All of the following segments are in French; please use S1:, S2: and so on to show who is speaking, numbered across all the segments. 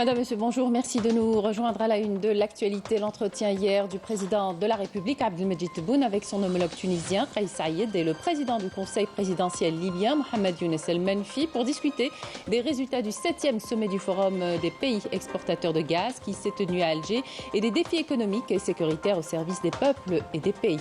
S1: Madame, Monsieur, bonjour. Merci de nous rejoindre à la une de l'actualité. L'entretien hier du président de la République, Abdelmejid Tebboune, avec son homologue tunisien, Kais Saïed, et le président du Conseil présidentiel libyen, Mohamed Younes El Menfi, pour discuter des résultats du 7e sommet du Forum des pays exportateurs de gaz qui s'est tenu à Alger et des défis économiques et sécuritaires au service des peuples et des pays.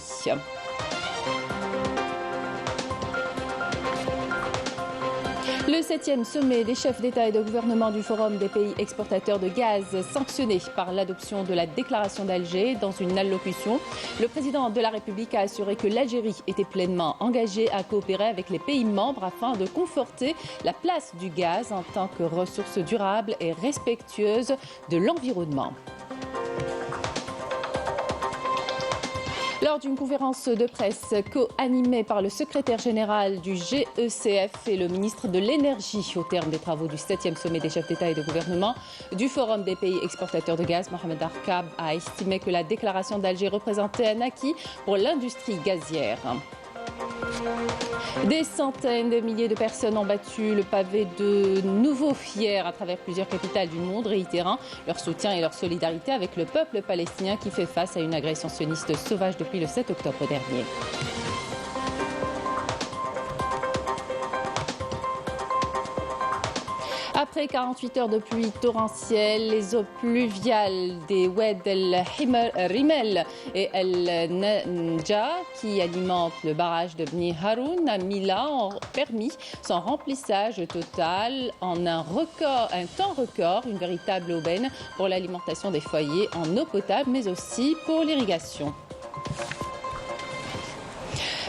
S1: Le 7e sommet des chefs d'État et de gouvernement du Forum des pays exportateurs de gaz, sanctionné par l'adoption de la déclaration d'Alger. Dans une allocution, le président de la République a assuré que l'Algérie était pleinement engagée à coopérer avec les pays membres afin de conforter la place du gaz en tant que ressource durable et respectueuse de l'environnement. Lors d'une conférence de presse co-animée par le secrétaire général du GECF et le ministre de l'Énergie au terme des travaux du 7e sommet des chefs d'État et de gouvernement du Forum des pays exportateurs de gaz, Mohamed Arkab a estimé que la déclaration d'Alger représentait un acquis pour l'industrie gazière. Des centaines de milliers de personnes ont battu le pavé de nouveau hier à travers plusieurs capitales du monde, réitérant leur soutien et leur solidarité avec le peuple palestinien qui fait face à une agression sioniste sauvage depuis le 7 octobre dernier. Après 48 heures de pluie torrentielle, les eaux pluviales des Oued El Rimel et El Nja, qui alimentent le barrage de Bni Haroun à Mila, ont permis son remplissage total en un temps record, une véritable aubaine pour l'alimentation des foyers en eau potable, mais aussi pour l'irrigation.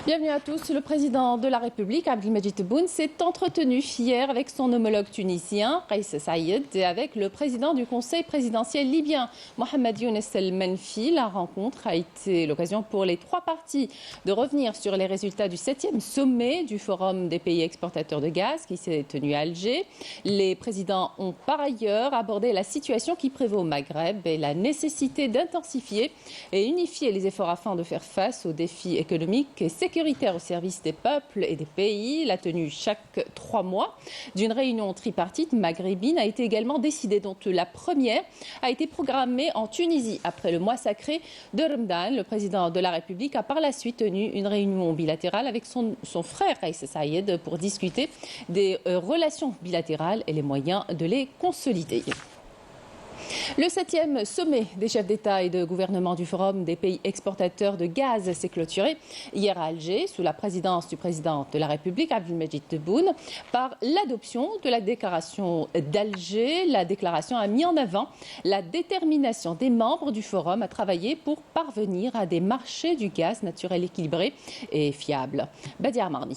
S1: Bienvenue à tous. Le président de la République, Abdelmejid Tebboune, s'est entretenu hier avec son homologue tunisien, Kais Saïed, et avec le président du Conseil présidentiel libyen, Mohamed Younes El Menfi. La rencontre a été l'occasion pour les trois parties de revenir sur les résultats du 7e sommet du Forum des pays exportateurs de gaz qui s'est tenu à Alger. Les présidents ont par ailleurs abordé la situation qui prévaut au Maghreb et la nécessité d'intensifier et unifier les efforts afin de faire face aux défis économiques et sécuritaire au service des peuples et des pays. La tenue chaque 3 mois d'une réunion tripartite maghrébine a été également décidée, dont la première a été programmée en Tunisie après le mois sacré de Ramadan. Le président de la République a par la suite tenu une réunion bilatérale avec son frère Kais Saïed pour discuter des relations bilatérales et les moyens de les consolider. Le 7e sommet des chefs d'État et de gouvernement du Forum des pays exportateurs de gaz s'est clôturé hier à Alger sous la présidence du président de la République, Abdelmejid Tebboune, par l'adoption de la déclaration d'Alger. La déclaration a mis en avant la détermination des membres du Forum à travailler pour parvenir à des marchés du gaz naturel équilibrés et fiables. Badia Armarni.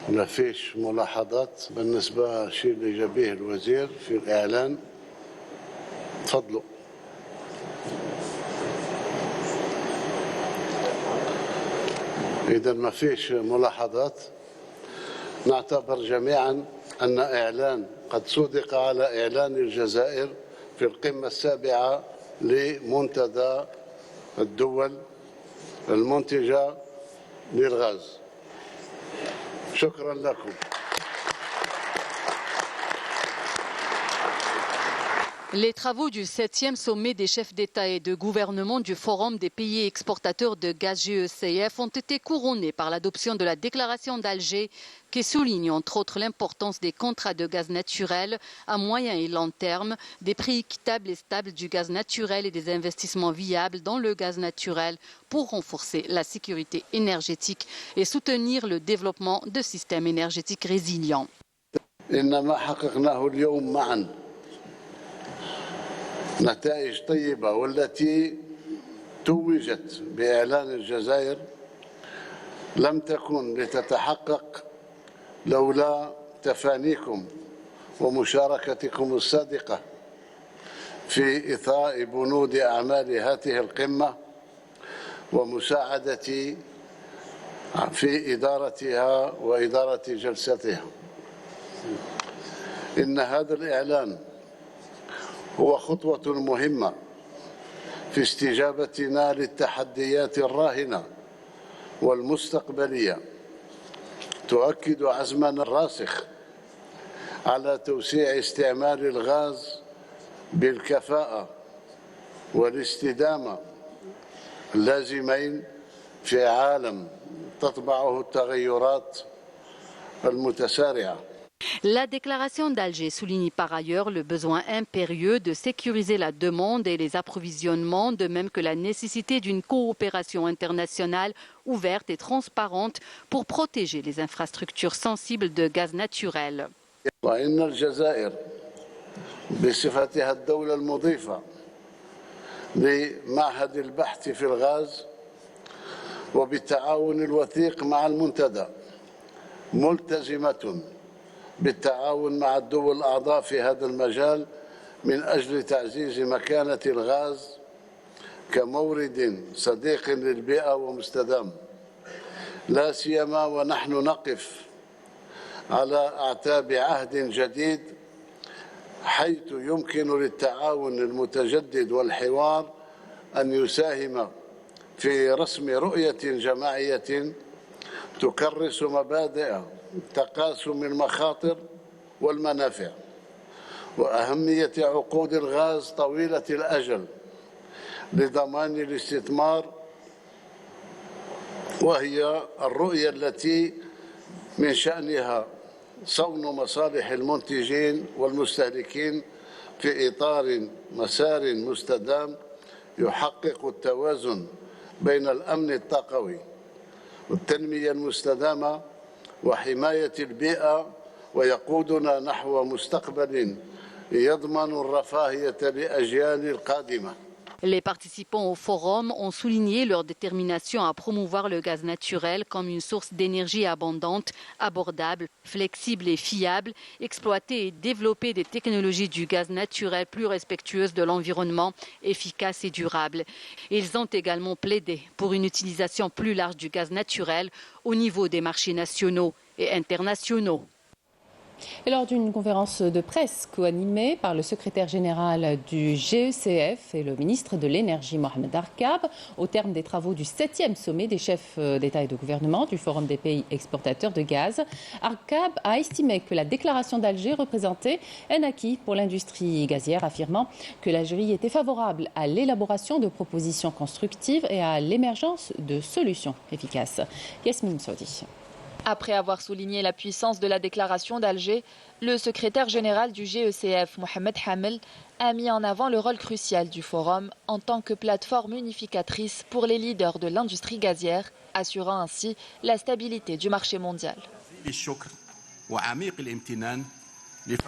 S2: ما فيش ملاحظات بالنسبة للشيء اللي جابيه الوزير في الإعلان. تفضلوا. إذا ما فيش ملاحظات نعتبر جميعا أن إعلان قد صدق على إعلان الجزائر في القمة السابعة لمنتدى الدول المنتجة للغاز. شكرا لكم.
S3: Les travaux du 7e sommet des chefs d'État et de gouvernement du Forum des pays exportateurs de gaz GECF ont été couronnés par l'adoption de la déclaration d'Alger qui souligne entre autres l'importance des contrats de gaz naturel à moyen et long terme, des prix équitables et stables du gaz naturel et des investissements viables dans le gaz naturel pour renforcer la sécurité énergétique et soutenir le développement de systèmes énergétiques résilients.
S2: نتائج طيبة والتي توجت بإعلان الجزائر لم تكن لتتحقق لولا تفانيكم ومشاركتكم الصادقة في إثراء بنود أعمال هذه القمة ومساعدتي في إدارتها وإدارة جلستها. إن هذا الإعلان هو خطوة مهمة في استجابتنا للتحديات الراهنة والمستقبلية تؤكد عزمنا الراسخ على توسيع استعمال الغاز بالكفاءة والاستدامة اللازمين في عالم تطبعه التغيرات المتسارعة.
S3: La déclaration d'Alger souligne par ailleurs le besoin impérieux de sécuriser la demande et les approvisionnements, de même que la nécessité d'une coopération internationale ouverte et transparente pour protéger les infrastructures sensibles de gaz naturel.
S2: وإن الجزائر بصفتها الدولة المضيفة لمعهد البحث في الغاز وبالتعاون الوثيق مع المنتدى ملتزمة بالتعاون مع الدول الأعضاء في هذا المجال من أجل تعزيز مكانة الغاز كمورد صديق للبيئة ومستدام، لا سيما ونحن نقف على أعتاب عهد جديد حيث يمكن للتعاون المتجدد والحوار أن يساهم في رسم رؤية جماعية تكرس مبادئ تقاسم المخاطر والمنافع وأهمية عقود الغاز طويلة الأجل لضمان الاستثمار، وهي الرؤية التي من شأنها صون مصالح المنتجين والمستهلكين في إطار مسار مستدام يحقق التوازن بين الأمن الطاقوي والتنمية المستدامة وحماية البيئة ويقودنا نحو مستقبل يضمن الرفاهية للأجيال القادمة.
S3: Les participants au forum ont souligné leur détermination à promouvoir le gaz naturel comme une source d'énergie abondante, abordable, flexible et fiable, exploiter et développer des technologies du gaz naturel plus respectueuses de l'environnement, efficaces et durables. Ils ont également plaidé pour une utilisation plus large du gaz naturel au niveau des marchés nationaux et internationaux.
S1: Et lors d'une conférence de presse co-animée par le secrétaire général du GECF et le ministre de l'Énergie Mohamed Arkab, au terme des travaux du 7e sommet des chefs d'État et de gouvernement du Forum des pays exportateurs de gaz, Arkab a estimé que la déclaration d'Alger représentait un acquis pour l'industrie gazière, affirmant que l'Algérie était favorable à l'élaboration de propositions constructives et à l'émergence de solutions efficaces. Yasmine Saudi.
S4: Après avoir souligné la puissance de la déclaration d'Alger, le secrétaire général du GECF, Mohamed Hamel, a mis en avant le rôle crucial du forum en tant que plateforme unificatrice pour les leaders de l'industrie gazière, assurant ainsi la stabilité du marché mondial.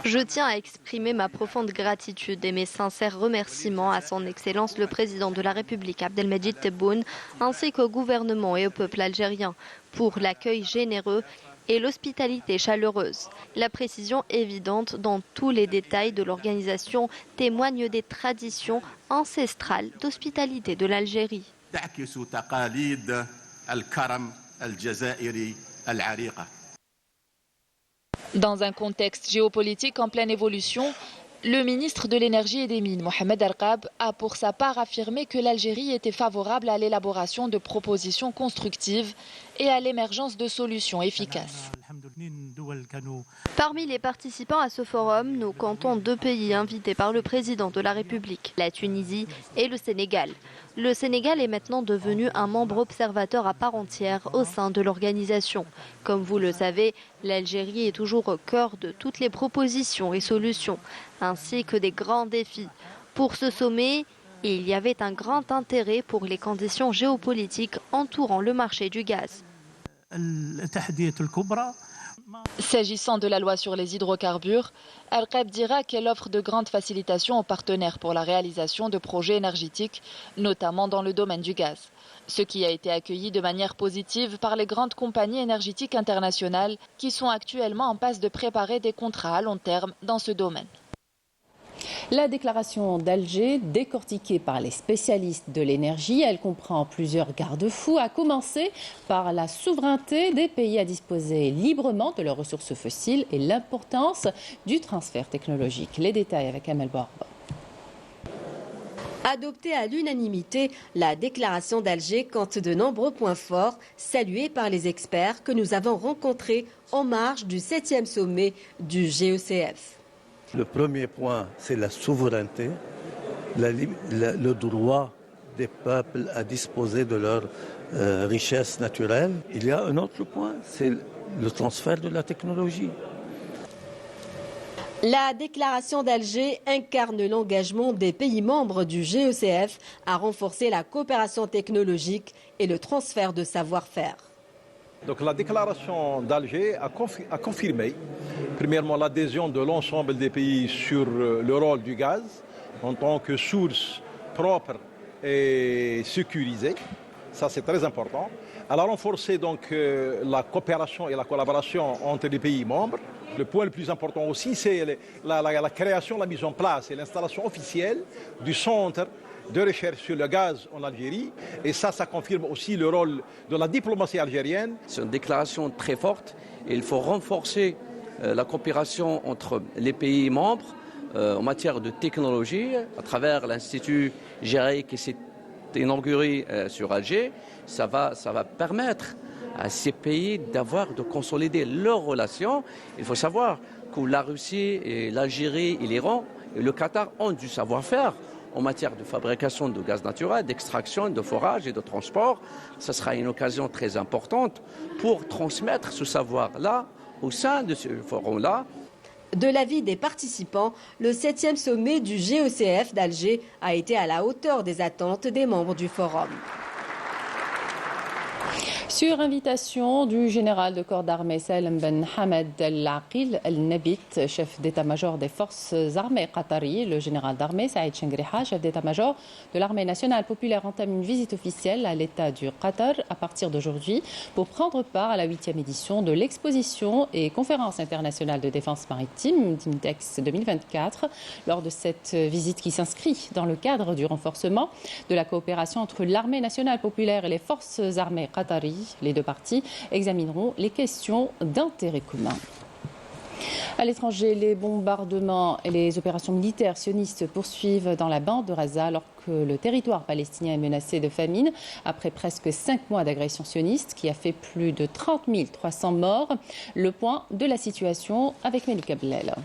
S5: Je tiens à exprimer ma profonde gratitude et mes sincères remerciements à son Excellence le Président de la République Abdelmejid Tebboune ainsi qu'au gouvernement et au peuple algérien pour l'accueil généreux et l'hospitalité chaleureuse. La précision évidente dans tous les détails de l'organisation témoigne des traditions ancestrales d'hospitalité de l'Algérie.
S4: Dans un contexte géopolitique en pleine évolution, le ministre de l'Énergie et des Mines, Mohamed Arkab, a pour sa part affirmé que l'Algérie était favorable à l'élaboration de propositions constructives et à l'émergence de solutions efficaces.
S5: Parmi les participants à ce forum, nous comptons 2 pays invités par le président de la République, la Tunisie et le Sénégal. Le Sénégal est maintenant devenu un membre observateur à part entière au sein de l'organisation. Comme vous le savez, l'Algérie est toujours au cœur de toutes les propositions et solutions, ainsi que des grands défis. Pour ce sommet, il y avait un grand intérêt pour les conditions géopolitiques entourant le marché du gaz.
S4: S'agissant de la loi sur les hydrocarbures, Arkab dira qu'elle offre de grandes facilitations aux partenaires pour la réalisation de projets énergétiques, notamment dans le domaine du gaz. Ce qui a été accueilli de manière positive par les grandes compagnies énergétiques internationales qui sont actuellement en passe de préparer des contrats à long terme dans ce domaine.
S1: La déclaration d'Alger, décortiquée par les spécialistes de l'énergie, elle comprend plusieurs garde-fous, à commencer par la souveraineté des pays à disposer librement de leurs ressources fossiles et l'importance du transfert technologique. Les détails avec Amel Borba.
S6: Adoptée à l'unanimité, la déclaration d'Alger compte de nombreux points forts, salués par les experts que nous avons rencontrés en marge du 7e sommet du GECF.
S7: Le premier point, c'est la souveraineté, le droit des peuples à disposer de leurs richesses naturelles. Il y a un autre point, c'est le transfert de la technologie.
S6: La déclaration d'Alger incarne l'engagement des pays membres du GECF à renforcer la coopération technologique et le transfert de savoir-faire.
S8: Donc la déclaration d'Alger a confirmé, premièrement, l'adhésion de l'ensemble des pays sur le rôle du gaz en tant que source propre et sécurisée. Ça, c'est très important. Elle a renforcé donc la coopération et la collaboration entre les pays membres. Le point le plus important aussi, c'est la création, la mise en place et l'installation officielle du centre de recherche sur le gaz en Algérie. Et ça confirme aussi le rôle de la diplomatie algérienne.
S9: C'est une déclaration très forte et il faut renforcer la coopération entre les pays membres en matière de technologie à travers l'Institut GRI qui s'est inauguré sur Alger. Ça va permettre à ces pays de consolider leurs relations. Il faut savoir que la Russie, et l'Algérie et l'Iran et le Qatar ont du savoir-faire en matière de fabrication de gaz naturel, d'extraction, de forage et de transport. Ce sera une occasion très importante pour transmettre ce savoir-là au sein de ce forum-là.
S6: De l'avis des participants, le 7e sommet du GECF d'Alger a été à la hauteur des attentes des membres du forum.
S1: Sur invitation du général de corps d'armée Salem Ben Hamed Al-Aqil Al-Nabit, chef d'état-major des forces armées qatari, le général d'armée Saïd Chengriha, chef d'état-major de l'armée nationale populaire, entame une visite officielle à l'État du Qatar à partir d'aujourd'hui pour prendre part à la 8e édition de l'exposition et conférence internationale de défense maritime d'Index 2024. Lors de cette visite qui s'inscrit dans le cadre du renforcement de la coopération entre l'armée nationale populaire et les forces armées qatari, les deux parties examineront les questions d'intérêt commun. À l'étranger, les bombardements et les opérations militaires sionistes poursuivent dans la bande de Gaza alors que le territoire palestinien est menacé de famine après presque 5 mois d'agression sioniste qui a fait plus de 30 300 morts. Le point de la situation avec Melika Blel.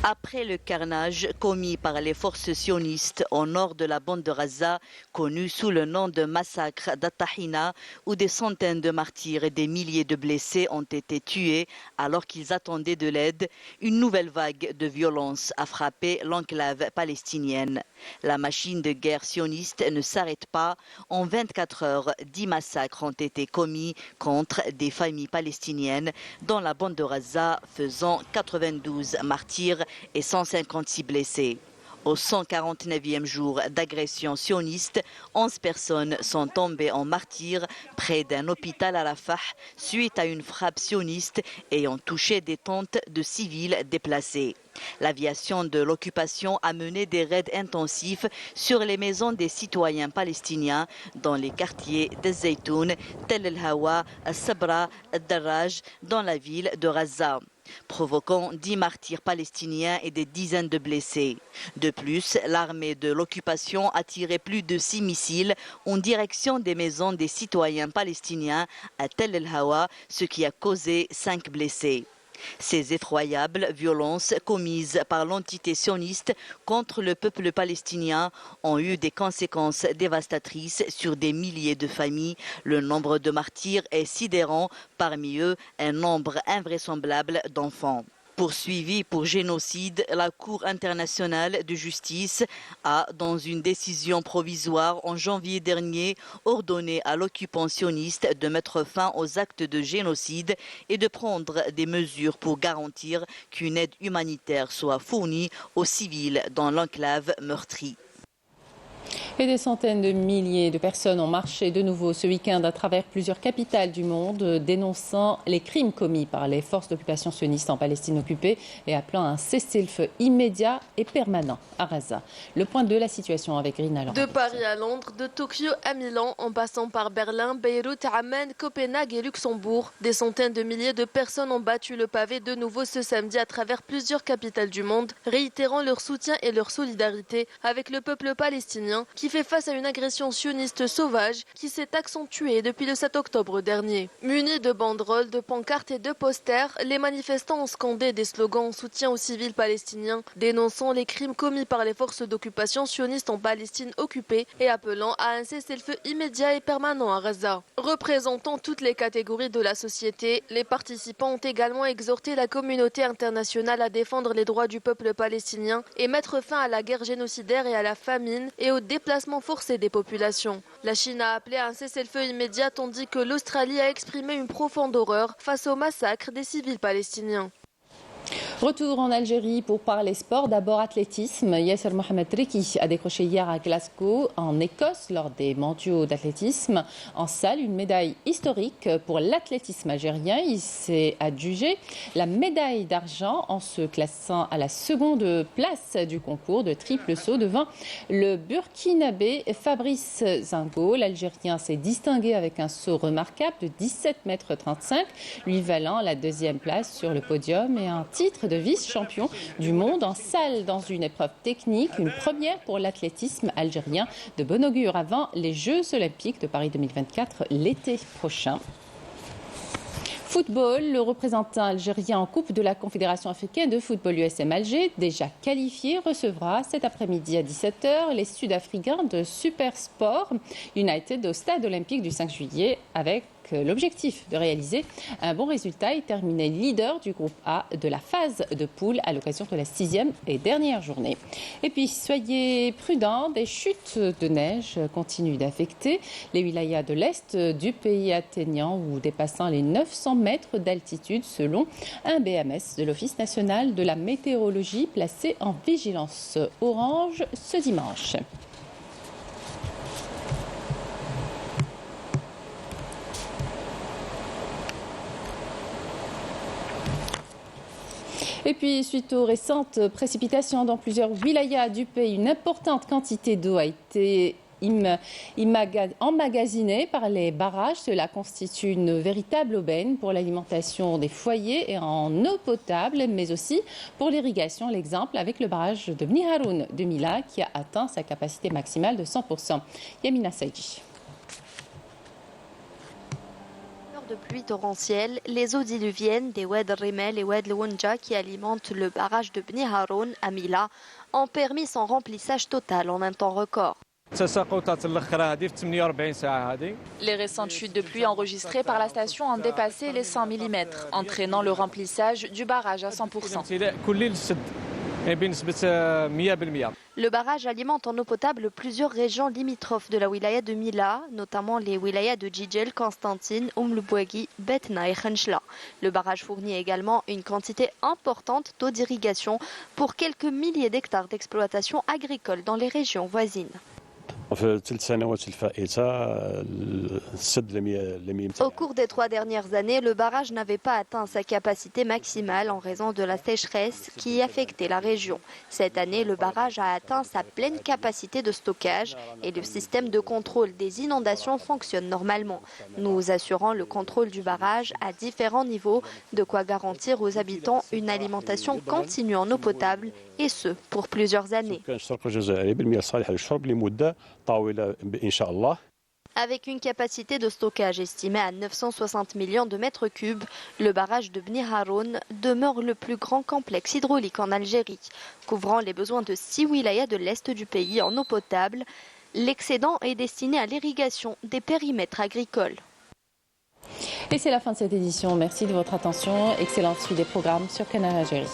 S10: Après le carnage commis par les forces sionistes au nord de la bande de Gaza, connue sous le nom de massacre d'At-Tahina, où des centaines de martyrs et des milliers de blessés ont été tués alors qu'ils attendaient de l'aide, une nouvelle vague de violence a frappé l'enclave palestinienne. La machine de guerre sioniste ne s'arrête pas. En 24 heures, 10 massacres ont été commis contre des familles palestiniennes dans la bande de Gaza, faisant 92 martyrs et 156 blessés. Au 149e jour d'agression sioniste, 11 personnes sont tombées en martyrs près d'un hôpital à Rafah suite à une frappe sioniste ayant touché des tentes de civils déplacés. L'aviation de l'occupation a mené des raids intensifs sur les maisons des citoyens palestiniens dans les quartiers de Zaytoun, Tel El-Hawa, Sabra, Darraj, dans la ville de Gaza, provoquant 10 martyrs palestiniens et des dizaines de blessés. De plus, l'armée de l'occupation a tiré plus de 6 missiles en direction des maisons des citoyens palestiniens à Tel El-Hawa, ce qui a causé 5 blessés. Ces effroyables violences commises par l'entité sioniste contre le peuple palestinien ont eu des conséquences dévastatrices sur des milliers de familles. Le nombre de martyrs est sidérant, parmi eux un nombre invraisemblable d'enfants. Poursuivi pour génocide, la Cour internationale de justice a, dans une décision provisoire en janvier dernier, ordonné à l'occupant sioniste de mettre fin aux actes de génocide et de prendre des mesures pour garantir qu'une aide humanitaire soit fournie aux civils dans l'enclave meurtrie.
S1: Et des centaines de milliers de personnes ont marché de nouveau ce week-end à travers plusieurs capitales du monde, dénonçant les crimes commis par les forces d'occupation sionistes en Palestine occupée et appelant à un cessez-le-feu immédiat et permanent à Gaza. Le point de la situation avec Rina Laurent.
S11: De Paris à Londres, de Tokyo à Milan, en passant par Berlin, Beyrouth, Amman, Copenhague et Luxembourg, des centaines de milliers de personnes ont battu le pavé de nouveau ce samedi à travers plusieurs capitales du monde, réitérant leur soutien et leur solidarité avec le peuple palestinien qui fait face à une agression sioniste sauvage qui s'est accentuée depuis le 7 octobre dernier. Munis de banderoles, de pancartes et de posters, les manifestants ont scandé des slogans en soutien aux civils palestiniens, dénonçant les crimes commis par les forces d'occupation sionistes en Palestine occupée et appelant à un cessez-le-feu immédiat et permanent à Gaza. Représentant toutes les catégories de la société, les participants ont également exhorté la communauté internationale à défendre les droits du peuple palestinien et mettre fin à la guerre génocidaire et à la famine et au déplacement forcé des populations. La Chine a appelé à un cessez-le-feu immédiat tandis que l'Australie a exprimé une profonde horreur face au massacre des civils palestiniens.
S1: Retour en Algérie pour parler sport. D'abord athlétisme. Yasser Mohamed Reki a décroché hier à Glasgow, en Écosse, lors des mondiaux d'athlétisme en salle, une médaille historique pour l'athlétisme algérien. Il s'est adjugé la médaille d'argent en se classant à la seconde place du concours de triple saut devant le Burkinabé Fabrice Zingo. L'Algérien s'est distingué avec un saut remarquable de 17,35 m, lui valant la deuxième place sur le podium et un titre de vice-champion du monde en salle dans une épreuve technique, une première pour l'athlétisme algérien, de bon augure avant les Jeux olympiques de Paris 2024 l'été prochain. Football, le représentant algérien en Coupe de la Confédération africaine de football USM Alger, déjà qualifié, recevra cet après-midi à 17h les Sud-Africains de Supersport United au stade olympique du 5 juillet avec l'objectif de réaliser un bon résultat et terminer leader du groupe A de la phase de poule à l'occasion de la 6e et dernière journée. Et puis, soyez prudents, des chutes de neige continuent d'affecter les wilayas de l'Est du pays atteignant ou dépassant les 900 mètres d'altitude selon un BMS de l'Office national de la météorologie placé en vigilance orange ce dimanche. Et puis, suite aux récentes précipitations dans plusieurs wilayas du pays, une importante quantité d'eau a été emmagasinée par les barrages. Cela constitue une véritable aubaine pour l'alimentation des foyers et en eau potable, mais aussi pour l'irrigation. L'exemple avec le barrage de Bni Haroun de Mila qui a atteint sa capacité maximale de 100%. Yamina Saïdi.
S5: De pluie torrentielle, les eaux diluviennes des Oued Rimel et Oued Lwanja qui alimentent le barrage de Bni Haroun à Mila ont permis son remplissage total en un temps record.
S4: Les récentes chutes de pluie enregistrées par la station ont dépassé les 100 mm, entraînant le remplissage du barrage à 100%.
S5: Le barrage alimente en eau potable plusieurs régions limitrophes de la wilaya de Mila, notamment les wilayas de Djidjel, Constantine, Bouaghi, Betna et Khenchla. Le barrage fournit également une quantité importante d'eau d'irrigation pour quelques milliers d'hectares d'exploitation agricole dans les régions voisines. Au cours des 3 dernières années, le barrage n'avait pas atteint sa capacité maximale en raison de la sécheresse qui affectait la région. Cette année, le barrage a atteint sa pleine capacité de stockage et le système de contrôle des inondations fonctionne normalement. Nous assurons le contrôle du barrage à différents niveaux, de quoi garantir aux habitants une alimentation continue en eau potable et ce, pour plusieurs années. Avec une capacité de stockage estimée à 960 millions de mètres cubes, le barrage de Bni Haroun demeure le plus grand complexe hydraulique en Algérie, couvrant les besoins de 6 wilayas de l'Est du pays en eau potable. L'excédent est destiné à l'irrigation des périmètres agricoles.
S1: Et c'est la fin de cette édition. Merci de votre attention. Excellente suite des programmes sur Canal Algérie.